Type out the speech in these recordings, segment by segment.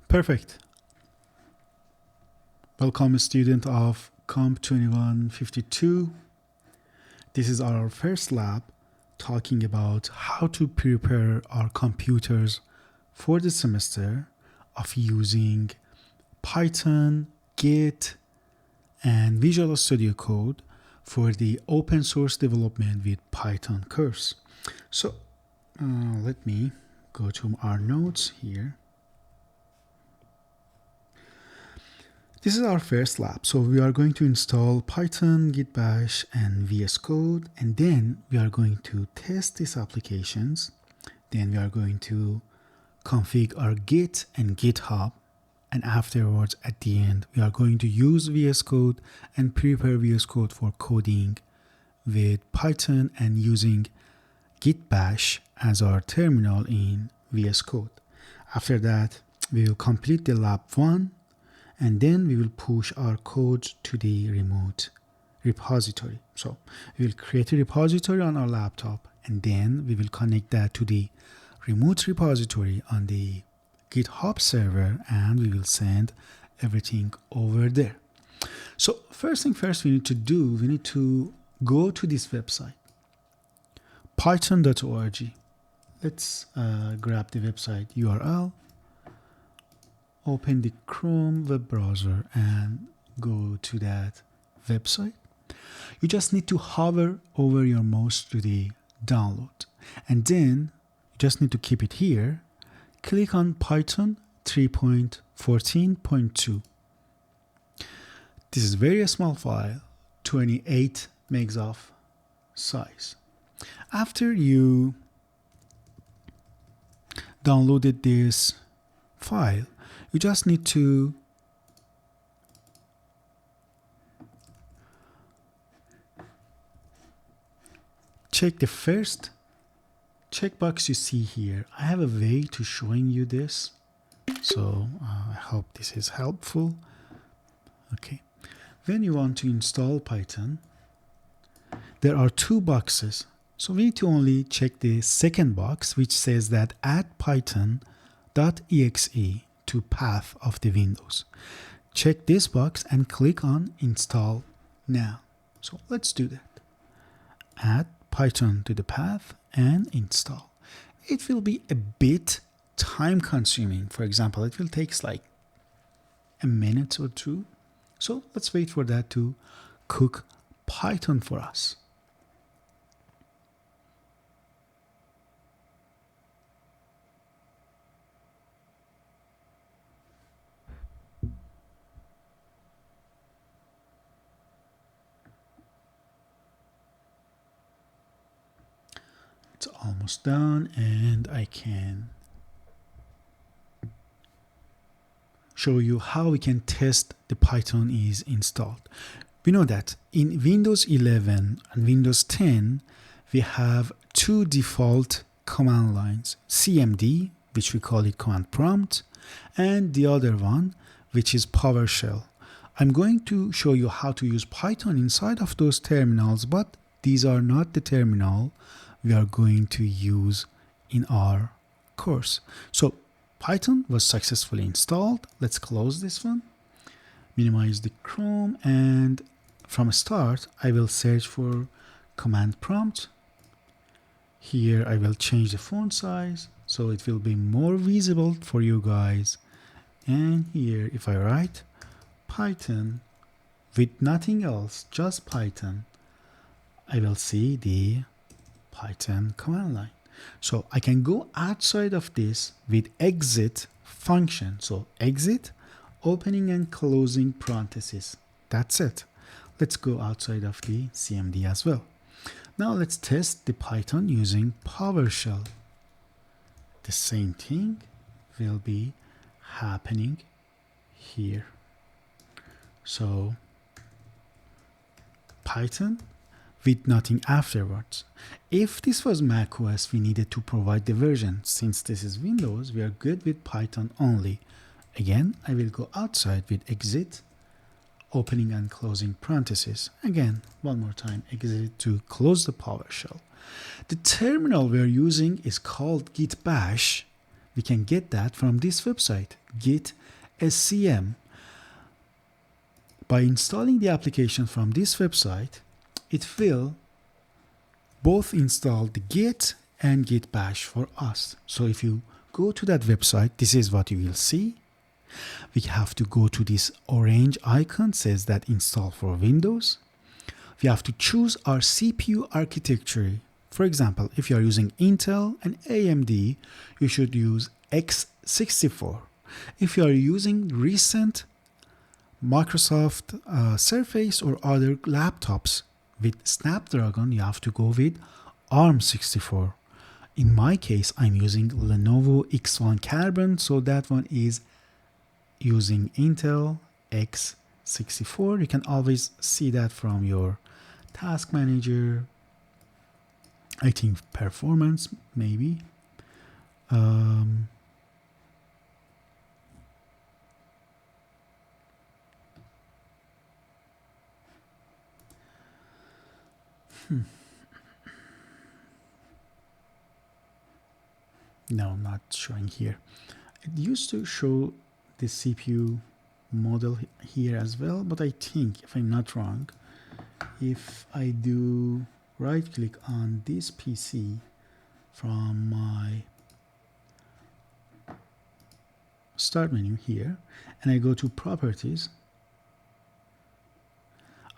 Perfect. Welcome, student of Comp 2152. This is our first lab talking about how to prepare our computers for the semester of using Python, Git, and Visual Studio Code for the open source development with Python course. So let me go to our notes here. This is our first lab. So we are going to install Python, Git Bash, and VS Code, and then we are going to test these applications. Then we are going to configure our Git and GitHub, and afterwards, at the end, we are going to use VS Code and prepare VS Code for coding with Python and using Git Bash as our terminal in VS Code. After that, we will complete the lab 1, and then we will push our code to the remote repository. So we will create a repository on our laptop, and then we will connect that to the remote repository on the GitHub server, and we will send everything over there. So first thing first we need to go to this website, python.org. Let's grab the website URL, open the Chrome web browser and go to that website. You just need to hover over your mouse to the download, and then you just need to keep it here. Click on Python 3.14.2. This is very small file, 28 megs of size. After you downloaded this file, you just need to check the first checkbox you see here. I have a way to showing you this, so I hope this is helpful. Okay, when you want to install Python, there are two boxes. So we need to only check the second box, which says that add python.exe to path of the Windows. Check this box and click on install now. So let's do that. Add Python to the path and install. It will be a bit time consuming. For example, it will take like a minute or two. So let's wait for that to cook Python for us. It's almost done, and I can show you how we can test the Python is installed. We know that in Windows 11 and Windows 10, we have two default command lines, CMD, which we call it command prompt, and the other one, which is PowerShell. I'm going to show you how to use Python inside of those terminals, but these are not the terminal we are going to use in our course. So Python was successfully installed. Let's close this one, minimize the Chrome, and from start I will search for command prompt. Here I will change the font size so it will be more visible for you guys. And here if I write Python with nothing else, just Python, I will see the Python command line. So I can go outside of this with exit function. So exit, opening and closing parentheses. That's it. Let's go outside of the CMD as well. Now let's test the Python using PowerShell. The same thing will be happening here. So Python with nothing afterwards. If this was macOS, we needed to provide the version. Since this is Windows, we are good with Python only. Again, I will go outside with exit, opening and closing parentheses. Again, one more time, exit to close the PowerShell. The terminal we're using is called Git Bash, We can get that from this website, Git SCM. By installing the application from this website, it will both install the Git and Git Bash for us. So if you go to that website, this is what you will see. We have to go to this orange icon, says that install for Windows. We have to choose our CPU architecture. For example, if you are using Intel and AMD, you should use x64. If you are using recent Microsoft Surface or other laptops with Snapdragon, you have to go with ARM64. In my case, I'm using Lenovo X1 Carbon, so that one is using Intel x64. You can always see that from your task manager. I think performance, maybe. No, not showing here. It used to show the CPU model here as well, but I think, if I'm not wrong, if I do right click on this PC from my start menu here and I go to properties,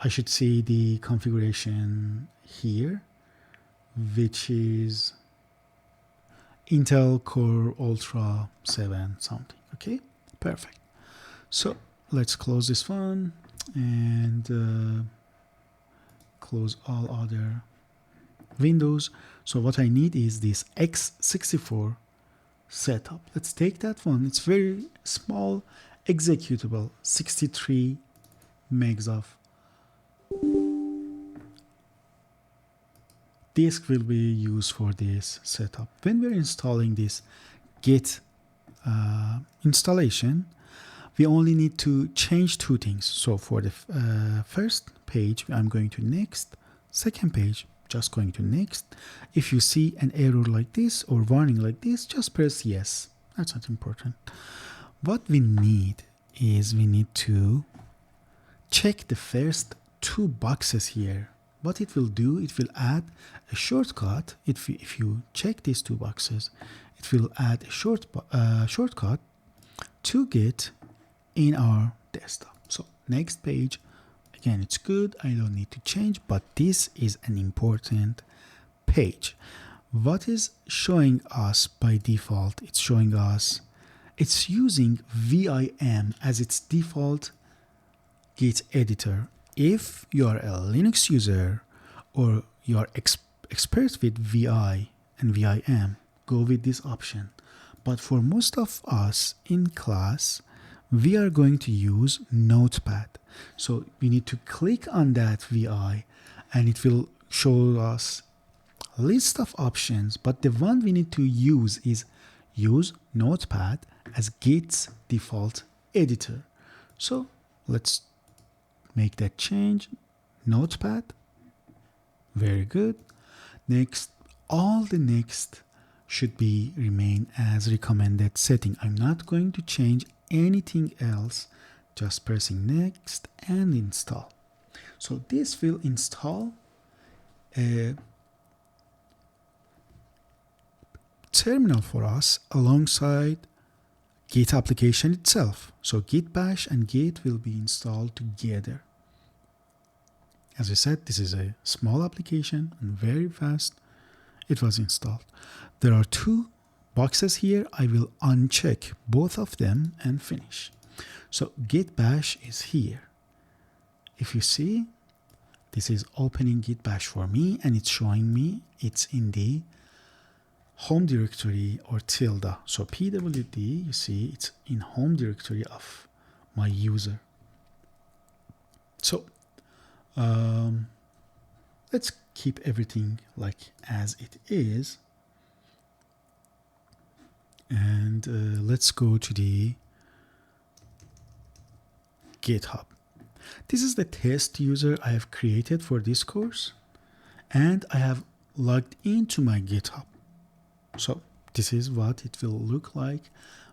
I should see the configuration here, which is Intel Core Ultra 7 something. Okay, perfect. So let's close this one and close all other windows. So what I need is this x64 setup. Let's take that one. It's very small executable, 63 megs of disk will be used for this setup. When we're installing this Git installation, we only need to change two things. So for the first page, I'm going to next. Second page, just going to next. If you see an error like this or warning like this, just press yes. That's not important. What we need is we need to check the first two boxes here. What it will do, it will add a shortcut. If you check these two boxes, it will add a shortcut to Git in our desktop. So next page, again, it's good. I don't need to change, but this is an important page. What is showing us by default? It's showing us it's using vim as its default Git editor. If you are a Linux user or you are expert with VI and vim, go with this option. But for most of us in class, we are going to use Notepad. So we need to click on that VI and it will show us a list of options. But the one we need to use is use Notepad as Git's default editor. So let's make that change. Notepad. Very good. Next, all the next should be remain as recommended setting. I'm not going to change anything else, just pressing next and install. So this will install a terminal for us alongside Git application itself. So Git Bash and Git will be installed together. As I said, this is a small application and very fast. It was installed. There are two boxes here. I will uncheck both of them and finish. So Git Bash is here. If you see, this is opening Git Bash for me and it's showing me it's in the home directory or tilde. So pwd, you see it's in home directory of my user. So let's keep everything like as it is. And let's go to the GitHub. This is the test user I have created for this course. And I have logged into my GitHub. So this is what it will look like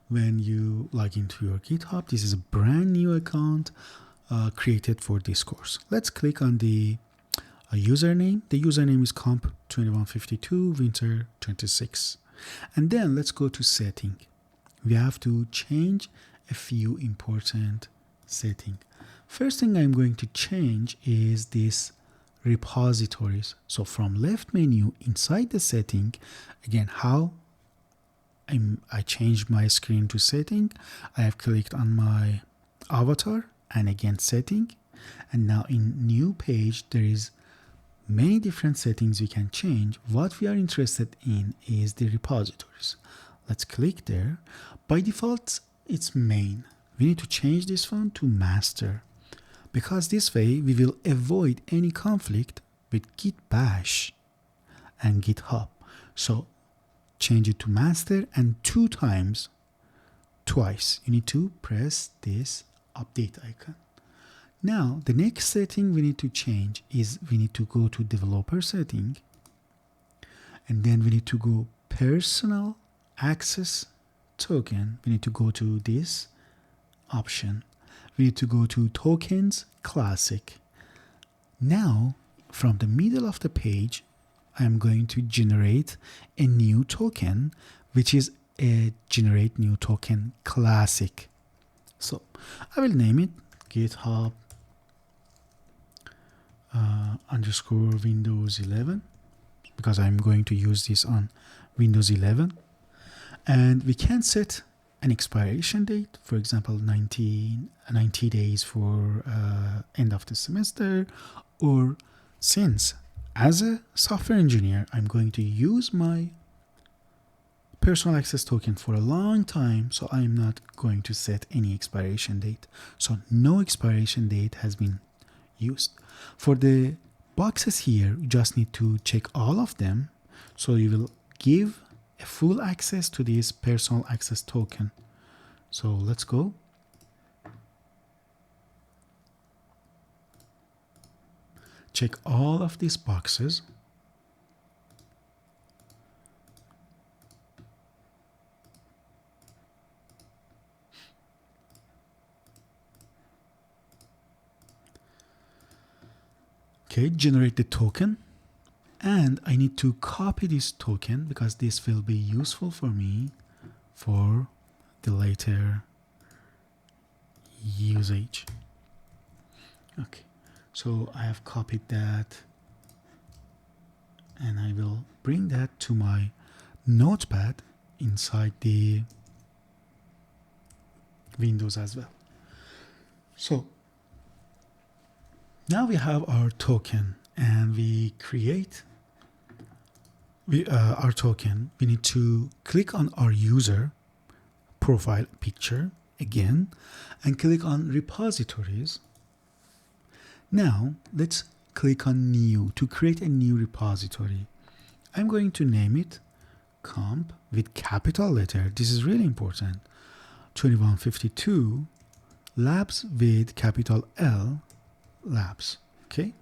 when you log into your GitHub. This is a brand new account created for this course. Let's click on the username. The username is comp2152 winter 26. And then let's go to setting. We have to change a few important settings. First thing I'm going to change is this repositories. So from left menu inside the setting, again, how I changed my screen to setting. I have clicked on my avatar and again setting. And now in new page, there is many different settings we can change. What we are interested in is the repositories. Let's click there. By default, it's main. We need to change this one to master, because this way we will avoid any conflict with Git bash and GitHub. So change it to master, and twice you need to press this update icon. Now the next setting we need to change is we need to go to developer setting, and then we need to go personal access token. We need to go to this option. We need to go to tokens classic. Now from the middle of the page, I'm going to generate a new token, which is a generate new token classic. So I will name it GitHub underscore Windows 11, because I'm going to use this on Windows 11. And we can set an expiration date, for example, 90 days for end of the semester, or since as a software engineer, I'm going to use my personal access token for a long time, so I'm not going to set any expiration date. So no expiration date has been used. For the boxes here, you just need to check all of them. So you will give a full access to this personal access token. So let's go. Check all of these boxes. Okay, generate the token. And I need to copy this token because this will be useful for me for the later usage. Okay, so I have copied that, and I will bring that to my notepad inside the Windows as well. So now we have our token, and we create our token. We need to click on our user profile picture again and click on repositories. Now let's click on new to create a new repository. I'm going to name it comp with capital letter. This is really important. 2152 labs with capital L labs. Okay,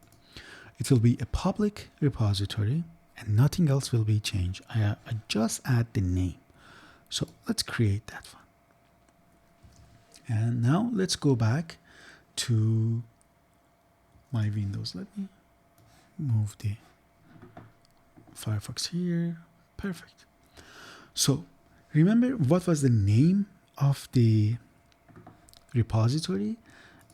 it will be a public repository and nothing else will be changed. I just add the name. So let's create that one. And now let's go back to my Windows. Let me move the Firefox here. Perfect. So remember what was the name of the repository?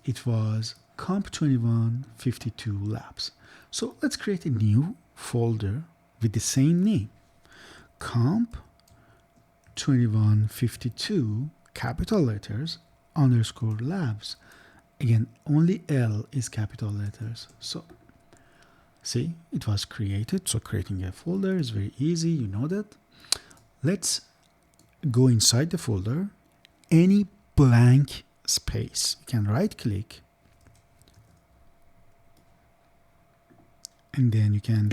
It was comp2152 labs. So let's create a new folder with the same name, comp2152 capital letters underscore labs. Again, only L is capital letters. So see, it was created. So creating a folder is very easy, you know that. Let's go inside the folder. Any blank space, you can right click, and then you can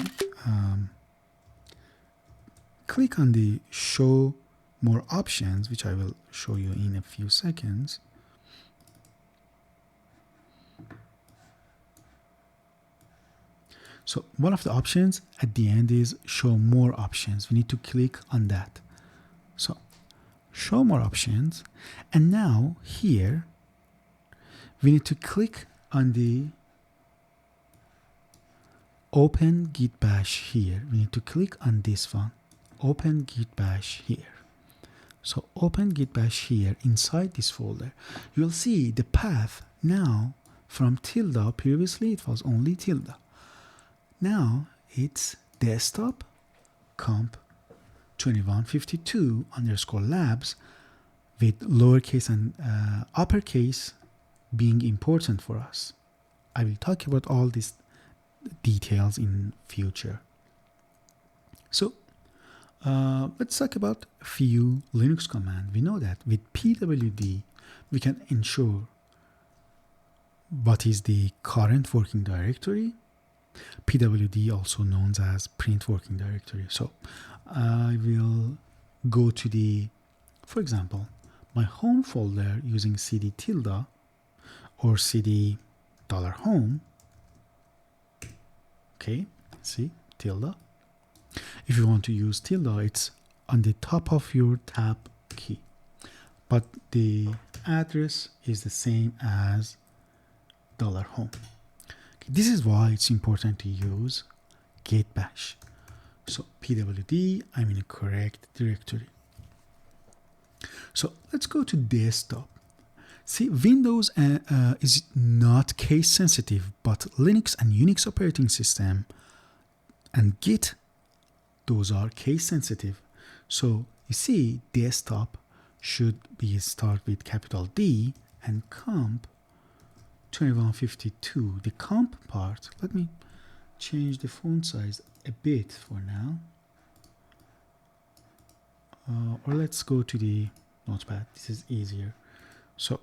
click on the show more options, which I will show you in a few seconds. So one of the options at the end is show more options. We need to click on that. show more options. And now here, we need to click on the open git bash here. We need to click on this one, open git bash here. So open git bash here inside this folder. You'll see the path now from tilde. Previously it was only tilde. Now it's desktop comp 2152 underscore labs with lowercase and uppercase being important for us. I will talk about all these details in future. So let's talk about a few Linux commands. We know that with pwd we can ensure what is the current working directory. pwd also known as print working directory. So I will go to the, for example, my home folder using cd tilde or cd $home. Okay, see, tilde. If you want to use tilde, it's on the top of your tab key, but the address is the same as $home. Okay, this is why it's important to use git bash. So pwd, I'm in a correct directory. So let's go to desktop. See, Windows is not case sensitive, but Linux and Unix operating system and Git, those are case sensitive. So you see, desktop should be start with capital D and comp 2152. The comp part, let me change the font size a bit for now. Or let's go to the notepad. This is easier. So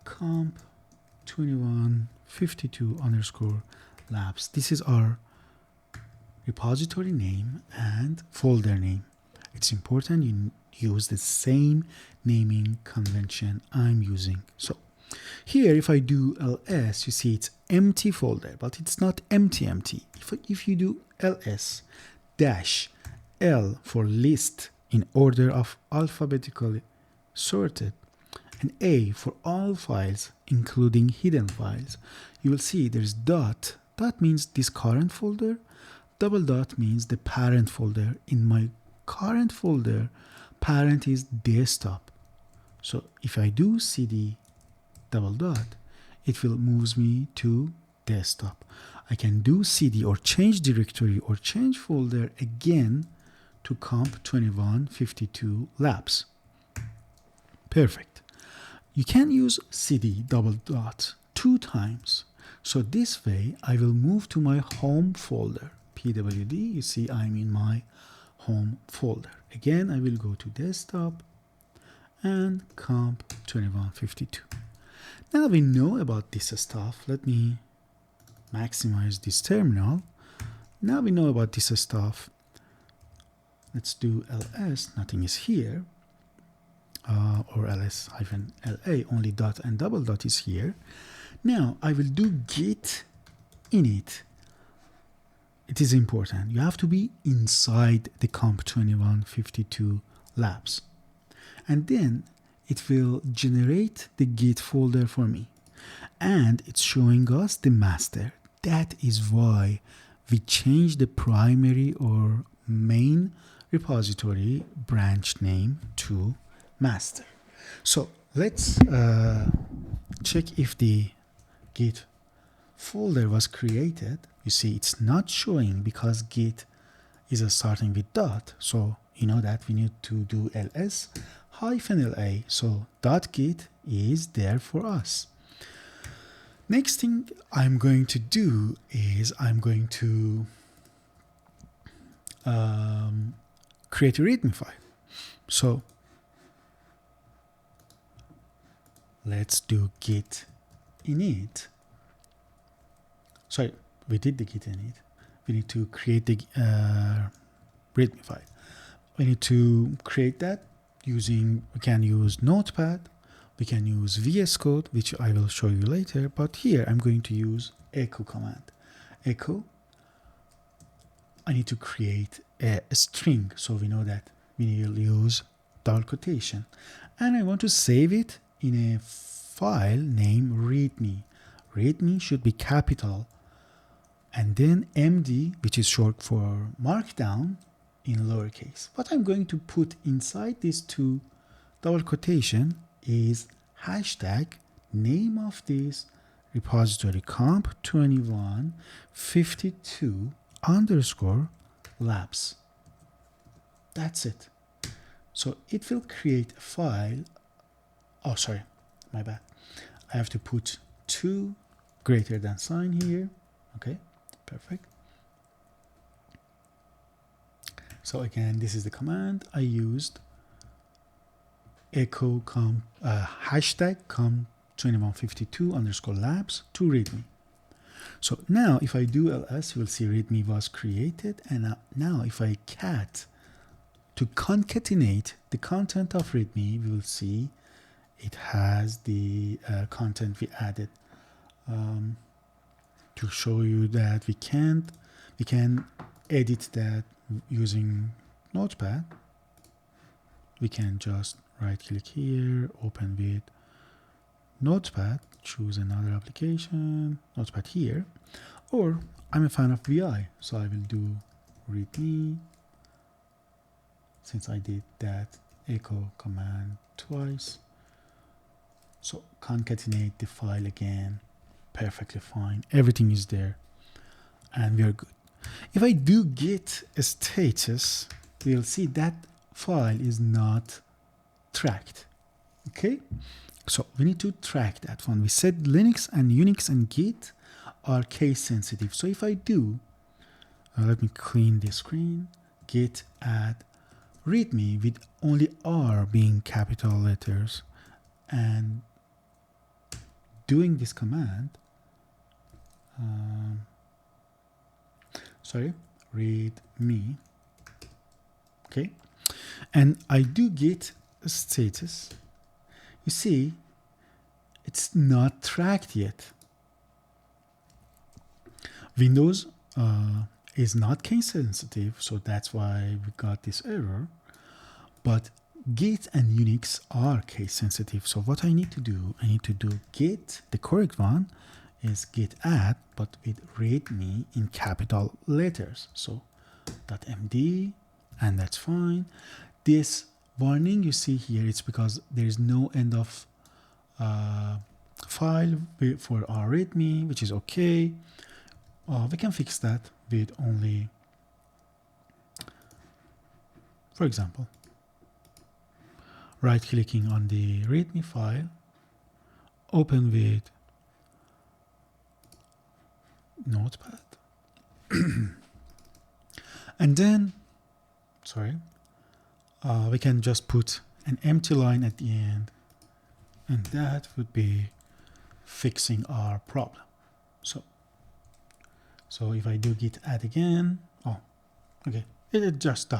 comp 2152 underscore labs. This is our repository name and folder name. It's important you use the same naming convention I'm using. So here, if I do ls, you see it's empty folder, but it's not empty. If you do ls dash l for list in order of alphabetically sorted, and A for all files, including hidden files, you will see there's dot. Dot means this current folder. Double dot means the parent folder. In my current folder, parent is desktop. So if I do cd double dot, it will move me to desktop. I can do cd or change directory or change folder again to comp 2152 labs. Perfect. You can use cd double dot 2 times. So this way I will move to my home folder. pwd, you see I'm in my home folder. Again, I will go to desktop and comp 2152. Now we know about this stuff. Let me maximize this terminal. Now we know about this stuff. Let's do ls, nothing is here. Or ls-la, only dot and double dot is here. Now I will do git init. It is important. You have to be inside the comp 2152 labs. And then it will generate the git folder for me. And it's showing us the master. That is why we change the primary or main repository branch name to master. So let's check if the git folder was created. You see it's not showing because git is starting with dot. So you know that we need to do ls -la. So .git is there for us. Next thing I'm going to do is I'm going to create a README file. So let's do git init. Sorry, we did the git init. We need to create the README file. We need to create that using, we can use Notepad, we can use VS Code, which I will show you later, but here I'm going to use echo command. Echo, I need to create a string, so we know that we will use double quotation. And I want to save it in a file named readme. Readme should be capital, and then MD, which is short for markdown, in lowercase. What I'm going to put inside these two double quotation is hashtag name of this repository comp 2152 underscore labs. That's it. So it will create a file. Oh, sorry, my bad. I have to put two greater than sign here. Okay, perfect. So again, this is the command I used. Echo hashtag comp2152 underscore labs to readme. So now if I do ls, you will see readme was created. And now if I cat to concatenate the content of readme, we will see it has the content we added. To show you that we can edit that using Notepad. We can just right click here, open with Notepad, choose another application, Notepad here, or I'm a fan of VI, so I will do readme. Since I did that echo command twice, so concatenate the file again, perfectly fine. Everything is there, and we are good. If I do git status, we'll see that file is not tracked. Okay, so we need to track that one. We said Linux and Unix and Git are case sensitive. So if I do, let me clean the screen, git add readme with only R being capital letters, and doing this command, readme, okay, and I do git status, you see it's not tracked yet. Windows is not case sensitive, so that's why we got this error, but Git and Unix are case sensitive. So what I need to do, I need to do git, the correct one is git add, but with readme in capital letters. So .md, and that's fine. This warning you see here, it's because there is no end of file for our readme, which is okay. We can fix that with only, for example, right clicking on the readme file, open with Notepad, and then, we can just put an empty line at the end, and that would be fixing our problem. So if I do git add again, oh, okay, it just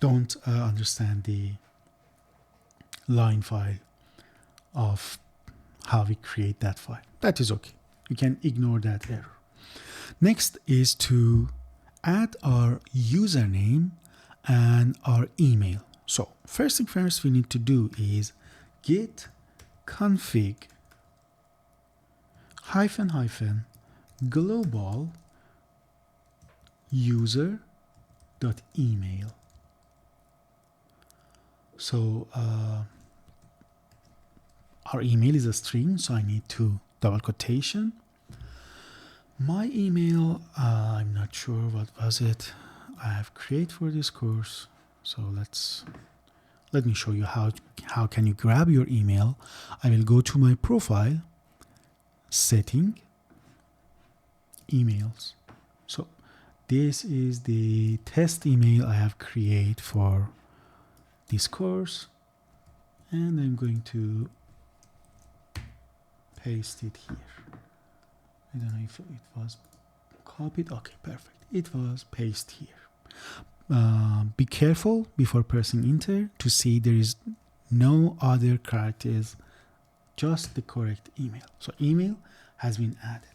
don't understand the line file of how we create that file. That is okay. You can ignore that error. Next is to add our username and our email. So first thing first we need to do is git config -- global user.email. So our email is a string, so I need to double quotation. My email, I'm not sure what was it I have created for this course. So let me show you how can you grab your email. I will go to my profile, setting, emails. So this is the test email I have created for this course, and I'm going to paste it here. I don't know if it was copied. Okay, perfect. It was pasted here. Be careful before pressing enter to see there is no other characters, just the correct email. So email has been added.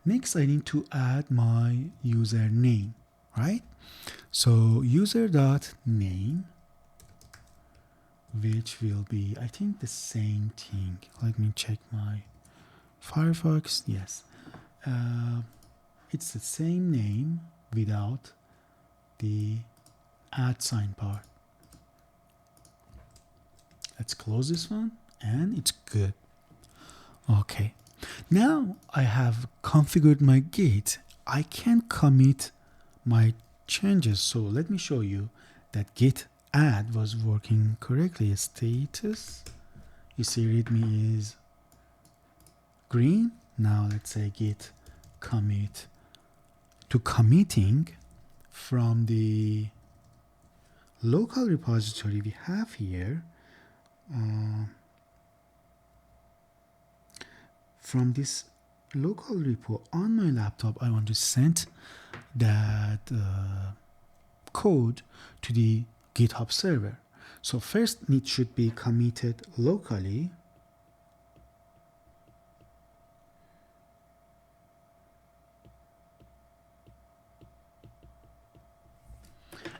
Next, I need to add my username, right? So user.name which will be, I think, the same thing. Let me check my Firefox. Yes, it's the same name without the @ part. Let's close this one, and it's good. Okay, now I have configured my Git. I can commit my changes. So let me show you that git add was working correctly. Status, you see readme is green. Now let's say git commit. To committing from the local repository we have here, from this local repo on my laptop, I want to send that code to the GitHub server. So first it should be committed locally.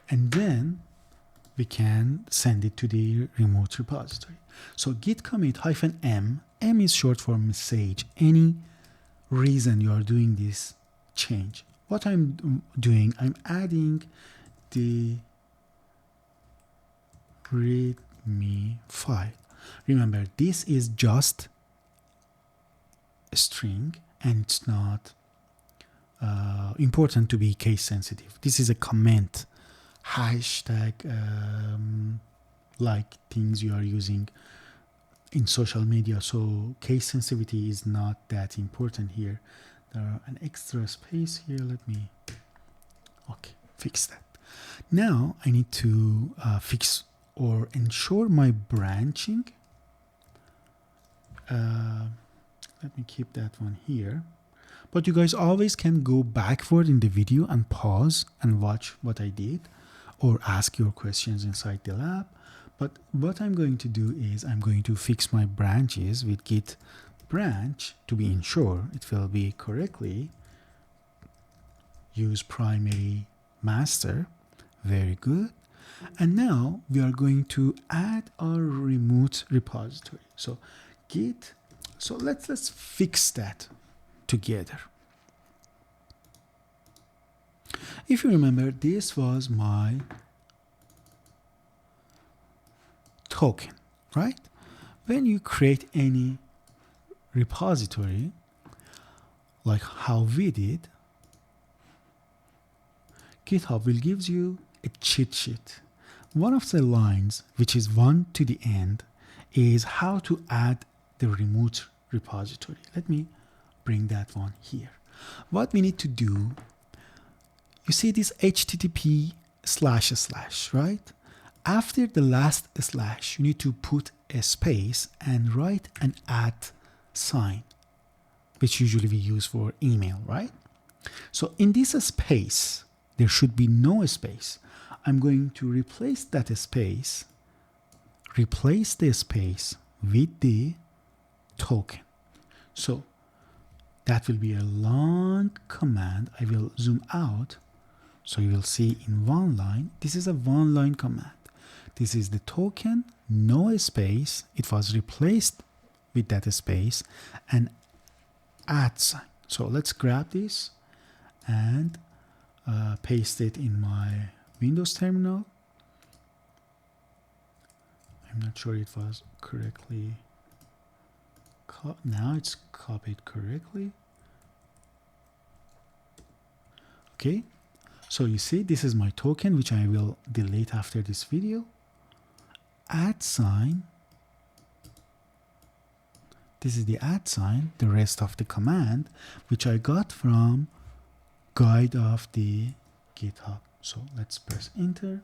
And then we can send it to the remote repository. So git commit -m. M is short for message. Any reason you are doing this change. What I'm doing, I'm adding the readme file. Remember, this is just a string and it's not important to be case sensitive. This is a comment, hashtag, like things you are using in social media. So case sensitivity is not that important here. There are an extra space here. Let me, okay, fix that. Now I need to fix or ensure my branching. Let me keep that one here. But you guys always can go backward in the video and pause and watch what I did, or ask your questions inside the lab. But what I'm going to do is I'm going to fix my branches with git branch to be ensure it will be correctly. Use primary master. Very good. And now we are going to add our remote repository. So git, so let's fix that together. If you remember, this was my token, right? When you create any repository, like how we did, GitHub will give you a cheat sheet. One of the lines, which is one to the end, is how to add the remote repository. Let me bring that one here. What we need to do, you see this HTTP // right? After the last slash, you need to put a space and write an @, which usually we use for email, right? So in this space, there should be no space. I'm going to replace that space, replace the space with the token. So that will be a long command. I will zoom out so you will see in one line. This is a one-line command. This is the token, no space. It was replaced with that space and @. So let's grab this and paste it in my Windows terminal. I'm not sure it was correctly. Now it's copied correctly. Okay. So you see, this is my token, which I will delete after this video. @. This is the @, the rest of the command, which I got from guide of the GitHub. So let's press enter.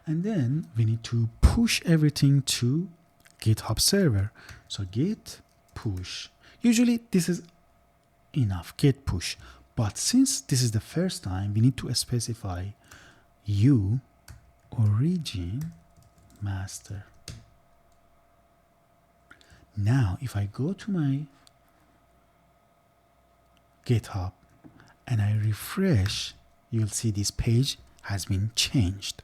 And then we need to push everything to GitHub server. So git push. Usually this is enough, git push. But since this is the first time, we need to specify origin master. Now, if I go to my GitHub and I refresh, you'll see this page has been changed.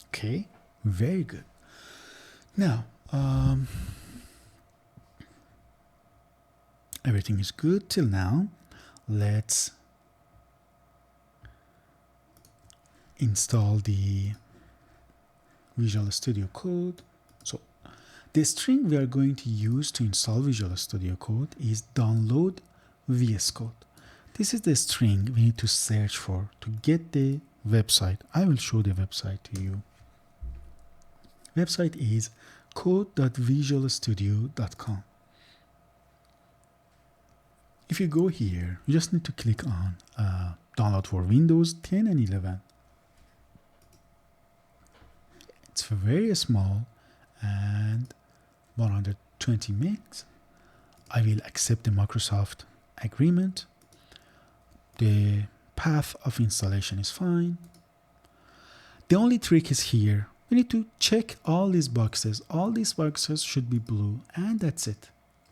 Okay, Very good. Now, everything is good till now. Let's install the Visual Studio Code. So the string we are going to use to install Visual Studio Code is download VS Code. This is the string we need to search for to get the website. I will show the website to you. Website is code.visualstudio.com. If you go here, you just need to click on download for Windows 10 and 11. It's very small and 120 megs. I will accept the Microsoft agreement. The path of installation is fine. The only trick is here. We need to check all these boxes. All these boxes should be blue, and that's it.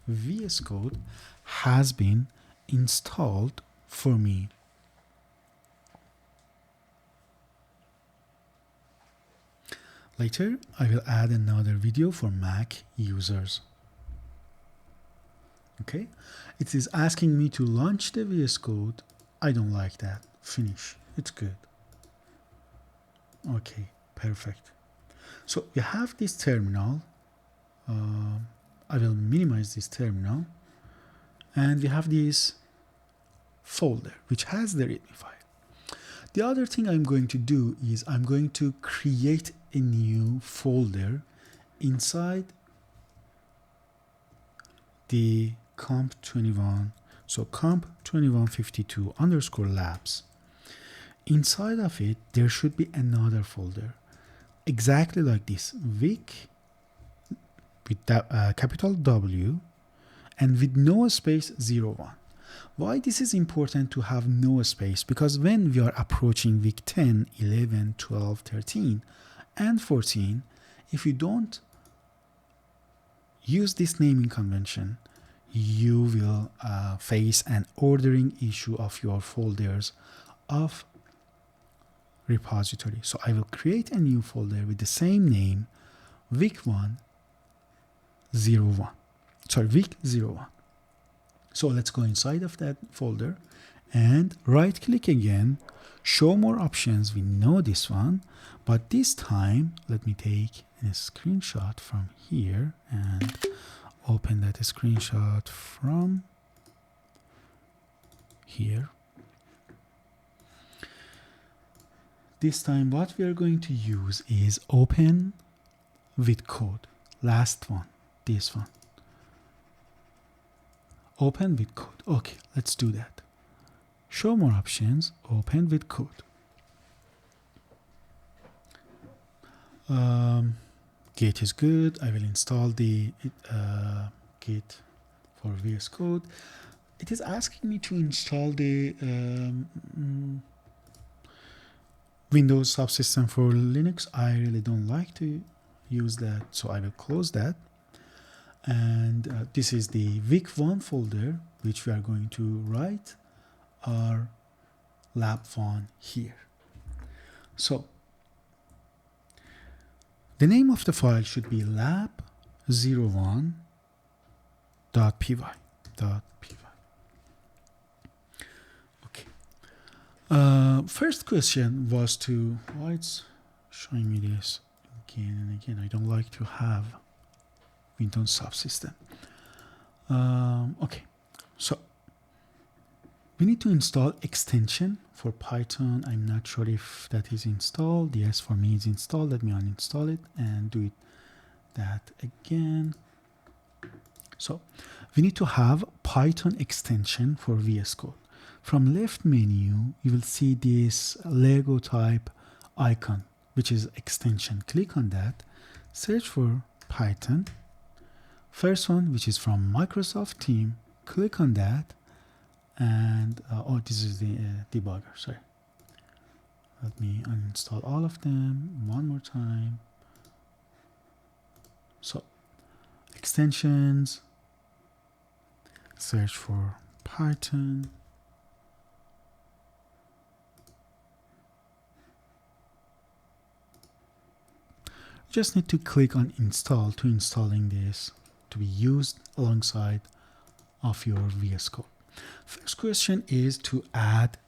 VS Code has been installed for me. Later, I will add another video for Mac users. Okay, it is asking me to launch the VS Code. I don't like that. Finish. It's good. Okay, perfect. So we have this terminal. I will minimize this terminal. And we have this folder which has the README file. The other thing I'm going to do is I'm going to create a new folder inside the comp21. So comp2152 underscore labs. Inside of it, there should be another folder exactly like this, Vic with that, capital W and with no space 01. Why this is important to have no space? Because when we are approaching week 10, 11, 12, 13, and 14, if you don't use this naming convention, you will face an ordering issue of your folders of repository. So I will create a new folder with the same name, Vic101. Sorry, Vic01. So let's go inside of that folder and right click again, show more options. We know this one, but this time let me take a screenshot from here and open that screenshot from here. This time what we are going to use is open with code. Last one, this one. Open with code. Okay, let's do that. Show more options, open with code. Git is good. I will install the Git for VS Code. It is asking me to install the Windows subsystem for Linux. I really don't like to use that, so I will close that. And this is the Vic1 folder, which we are going to write our lab1 here. So the name of the file should be lab01.py. Okay. First question was why it's showing me this again and again. I don't like to have Windows subsystem. Okay, so we need to install extension for Python. I'm not sure if that is installed. Yes, for me it's installed. Let me uninstall it and do it that again. So we need to have Python extension for VS Code. From left menu, you will see this Lego type icon, which is extension. Click on that, search for Python. First one, which is from Microsoft Team, click on that, and oh, this is the debugger. Sorry. Let me uninstall all of them one more time. So, extensions, search for Python. You just need to click on install to installing this to be used alongside of your VS Code. First question is to add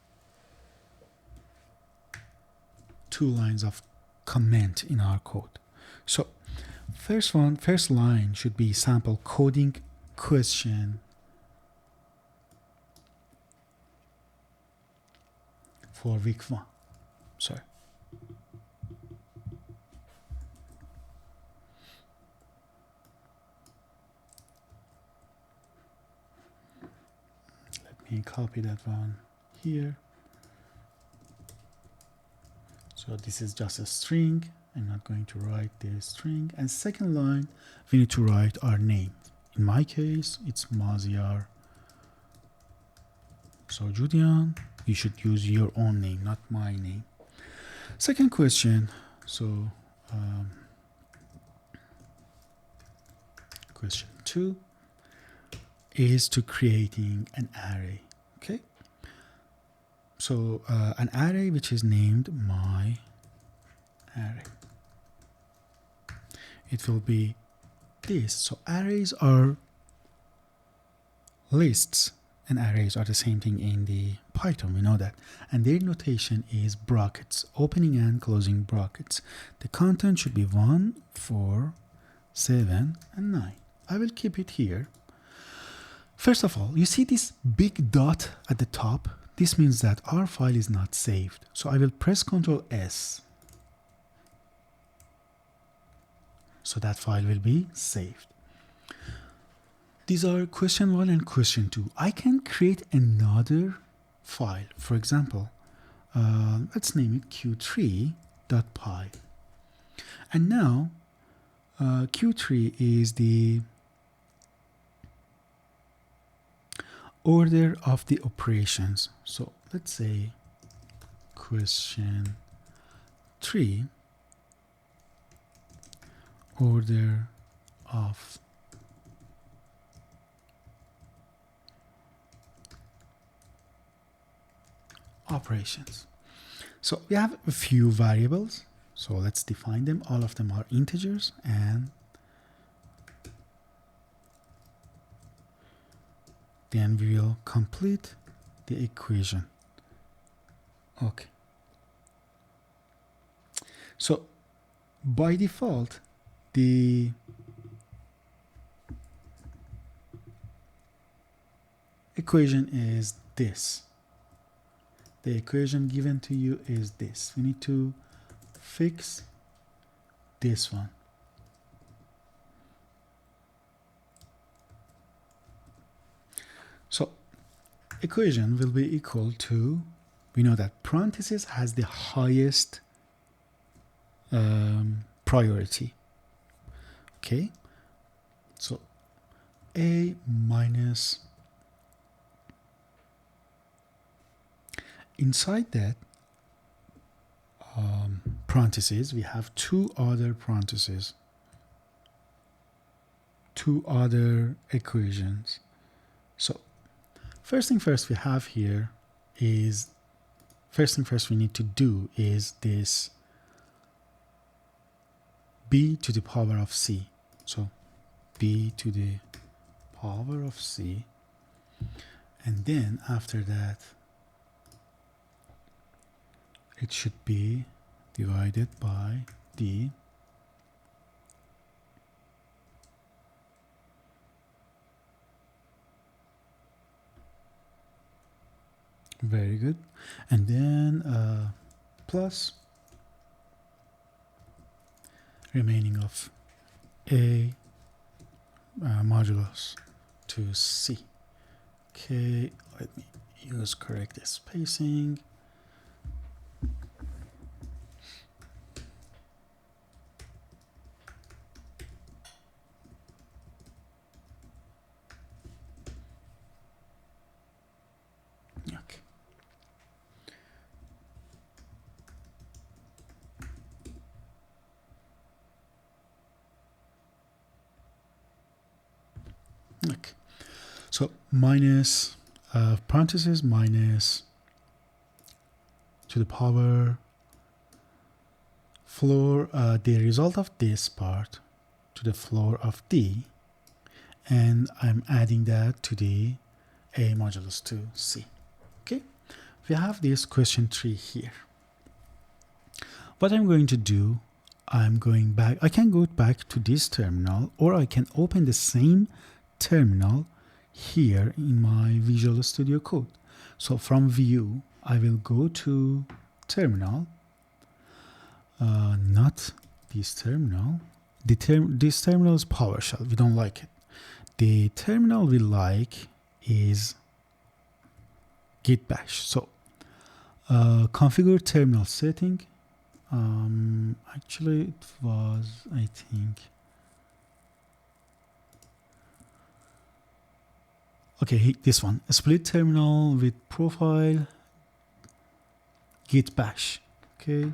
2 lines of comment in our code. So first line should be sample coding question for week 1. Sorry. Let me copy that one here. So this is just a string. I'm not going to write the string. And second line, we need to write our name. In my case, it's Maziar Sojudian. You should use your own name, not my name. Second question. So question 2 is to creating an array. Okay. So an array which is named my array. It will be this. So arrays are lists, and arrays are the same thing in the Python, we know that. And their notation is brackets, opening and closing brackets. The content should be 1, 4, 7, and 9. I will keep it here. First of all, you see this big dot at the top? This means that our file is not saved. So I will press Ctrl S. So that file will be saved. These are question 1 and question 2. I can create another file. For example, let's name it q3.py. And now q3 is the order of the operations. So let's say question 3 order of operations. So we have a few variables, so let's define them. All of them are integers, and then we will complete the equation. Okay, so by default the equation is this. The equation given to you is this. We need to fix this one. So equation will be equal to, we know that parentheses has the highest priority. Okay, so a minus, inside that parentheses, we have 2 other parentheses, 2 other equations. So first thing first we have here is, first thing first we need to do is this b to the power of c. So b to the power of c, and then after that it should be divided by d. Very good. And then plus remaining of a modulus to c. Okay, let me use correct spacing. Okay. Okay. So minus parentheses minus to the power floor, the result of this part to the floor of D, and I'm adding that to the A modulus 2 C. Okay, we have this question 3 here. What I'm going to do, I'm going back, I can go back to this terminal, or I can open the same terminal here in my Visual Studio Code. So from view, I will go to terminal, not this terminal. This terminal is PowerShell, we don't like it. The terminal we like is git bash. So configure terminal setting. Actually it was, I think, okay, this one, a split terminal with profile git bash. Okay,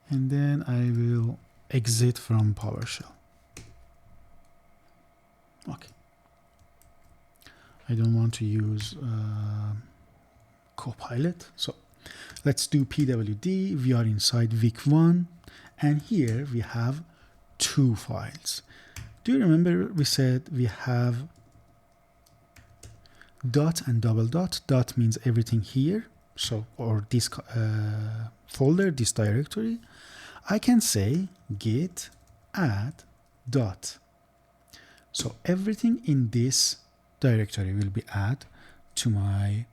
and then I will exit from PowerShell. Okay, I don't want to use Copilot, so let's do pwd. We are inside vic1, and here we have 2 files. Do you remember we said we have dot and double dot? Dot means everything here, so, or this folder, this directory. I can say git add dot. So everything in this directory will be added to my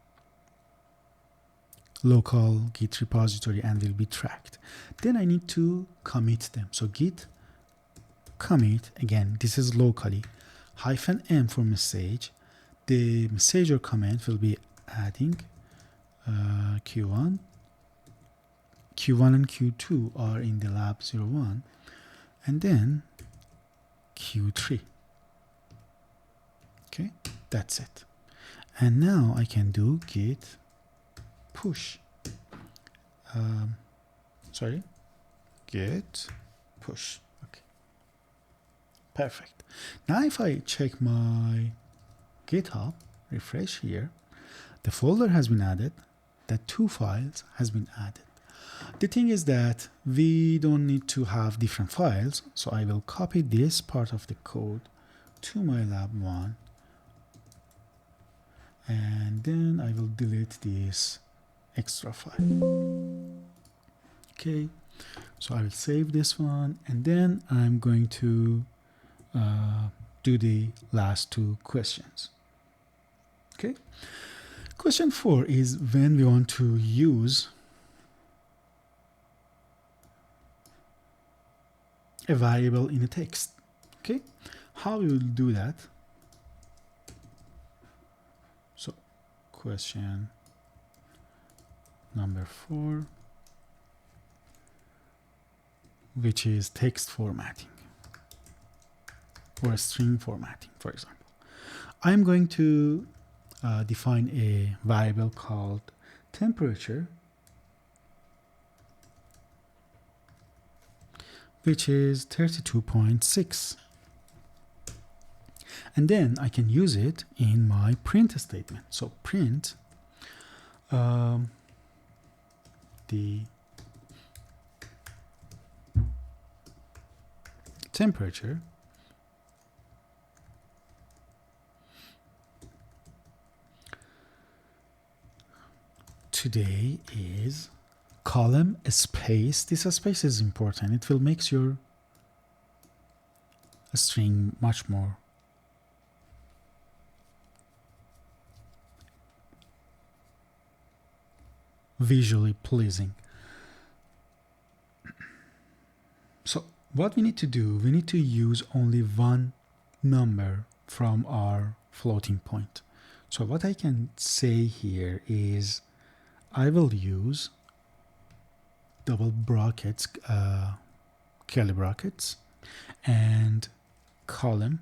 local Git repository and will be tracked. Then I need to commit them. So git commit, again, this is locally, -m for message. The message or comment will be adding Q1. Q1 and Q2 are in the lab 01, and then Q3. Okay, that's it. And now I can do git push. Git push. Okay, perfect. Now if I check my GitHub, refresh here, the folder has been added, the 2 files has been added. The thing is that we don't need to have different files, so I will copy this part of the code to my lab 1, and then I will delete this extra file. Okay, so I will save this one, and then I'm going to do the last 2 questions. Okay, question 4 is when we want to use a variable in a text. Okay, how we will do that? So question number 4, which is text formatting or string formatting, for example. I'm going to define a variable called temperature, which is 32.6. And then I can use it in my print statement. So print the temperature today is column space. This space is important. It will make your string much more visually pleasing. So what we need to do, we need to use only one number from our floating point. So what I can say here is I will use double brackets, curly brackets, and column.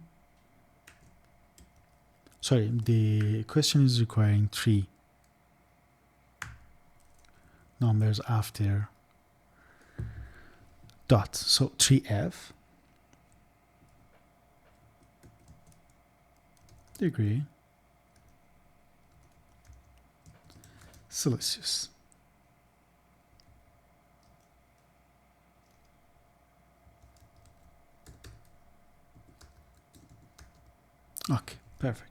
Sorry, the question is requiring 3 numbers after dot. So 3F degree Celsius. Okay, perfect.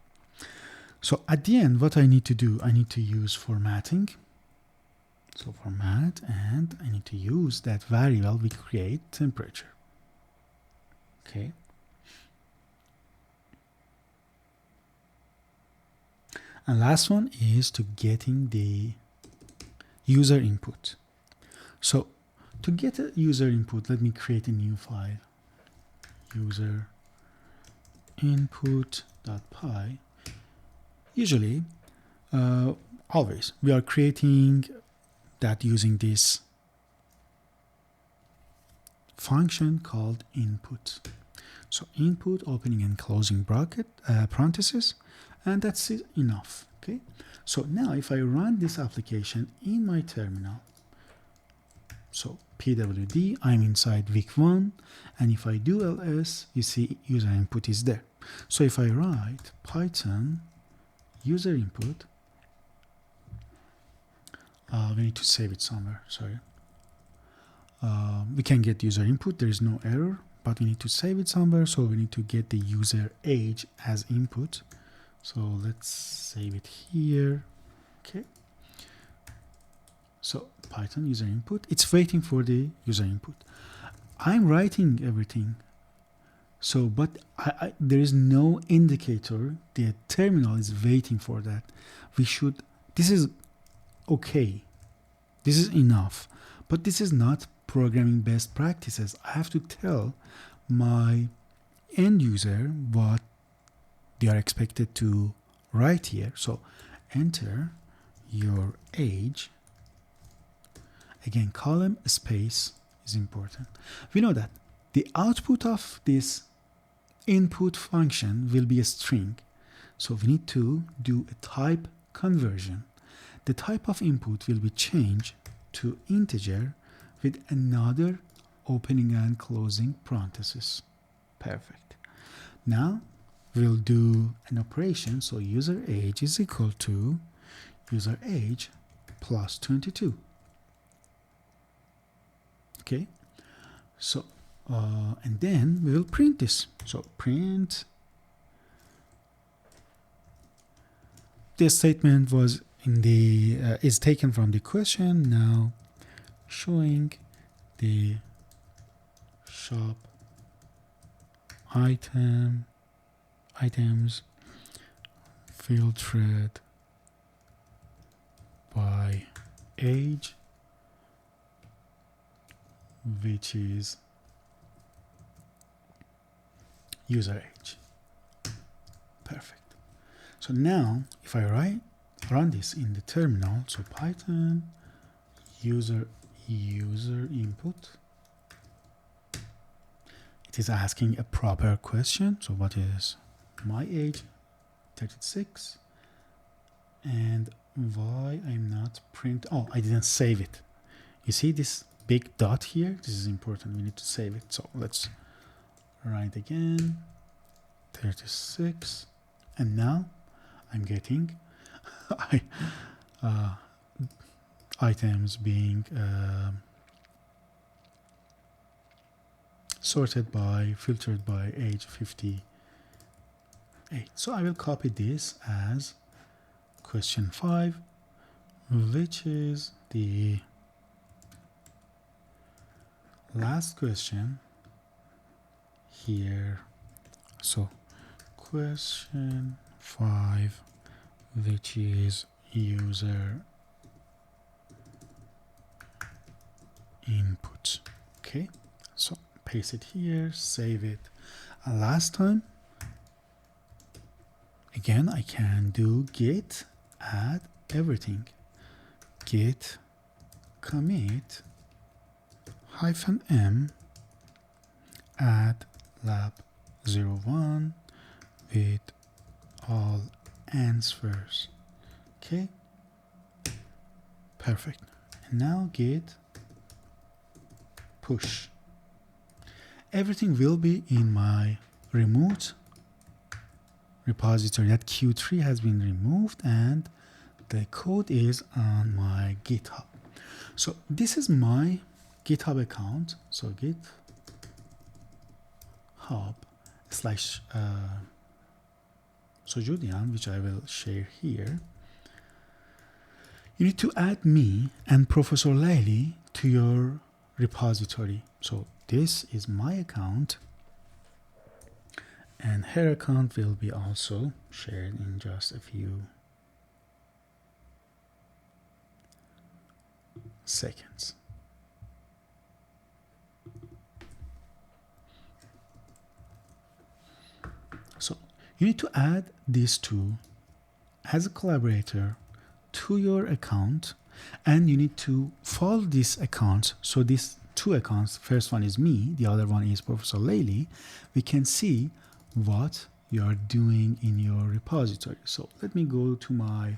So at the end, what I need to do, I need to use formatting. So format, and I need to use that variable we create, temperature. Okay. And last one is to getting the user input. So to get a user input, let me create a new file. User input.py. Usually, always, we are creating that using this function called input. So input, opening and closing bracket, parentheses, and that's it, enough. Okay. So now if I run this application in my terminal, so pwd, I'm inside Vic1, and if I do ls, you see user input is there. So if I write Python user input, we need to save it somewhere, sorry. We can get user input, there is no error, but we need to save it somewhere, so we need to get the user age as input. So let's save it here. Okay. So Python user input, it's waiting for the user input. I'm writing everything. So, but there is no indicator. The terminal is waiting for that. This is okay. This is enough. But this is not programming best practices. I have to tell my end user what they are expected to write here. So enter your age. Again, column space is important. We know that the output of this input function will be a string. So we need to do a type conversion. The type of input will be changed to integer with another opening and closing parentheses. Perfect. Now we'll do an operation. So user age is equal to user age plus 22. Okay. So and then we will print this. So print. This statement was in the is taken from the question. Now showing the shop items filtered by age, which is user age. Perfect. So now if I run this in the terminal, so Python user input, it is asking a proper question. So what is my age? 36. And why I'm not print? Oh, I didn't save it. You see this big dot here? This is important. We need to save it. So let's write again. 36. And now I'm getting items being filtered by age 58. So I will copy this as question 5, which is the last question here. So question 5, which is user input. Okay, so paste it here, save it. And last time, again, I can do git add everything. Git commit -m add lab 01 with all answers. Okay, perfect. And now git push. Everything will be in my removed repository. That Q3 has been removed and the code is on my GitHub. So this is my GitHub account. So GitHub / Julian, which I will share here, you need to add me and Professor Layli to your repository. So this is my account, and her account will be also shared in just a few seconds. So you need to add these two as a collaborator to your account, and you need to follow this account. So these two accounts, first one is me, the other one is Professor Layli. We can see what you are doing in your repository. So let me go to my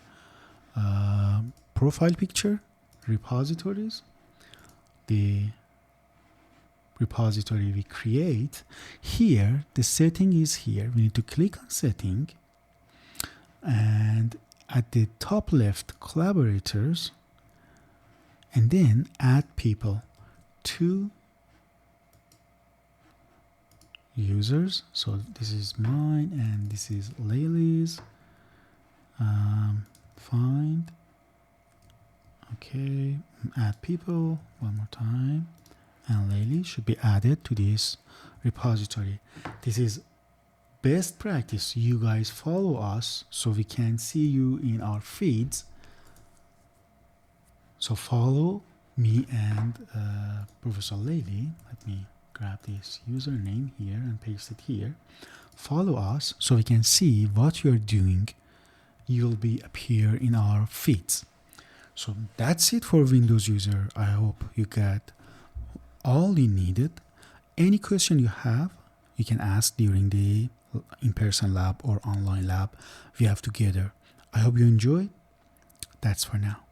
profile picture, repositories, the repository we create. Here the setting is here. We need to click on setting, and at the top left, collaborators, and then add people to users. So this is mine and this is Layli's. Find, okay, add people one more time, and Layli should be added to this repository. This is best practice. You guys follow us so we can see you in our feeds. So follow me and Professor Layli. Let me grab this username here and paste it here. Follow us so we can see what you're doing. You'll be appear in our feeds. So that's it for Windows user. I hope you got all you needed. Any question you have, you can ask during the in-person lab or online lab we have together. I hope you enjoyed. That's for now.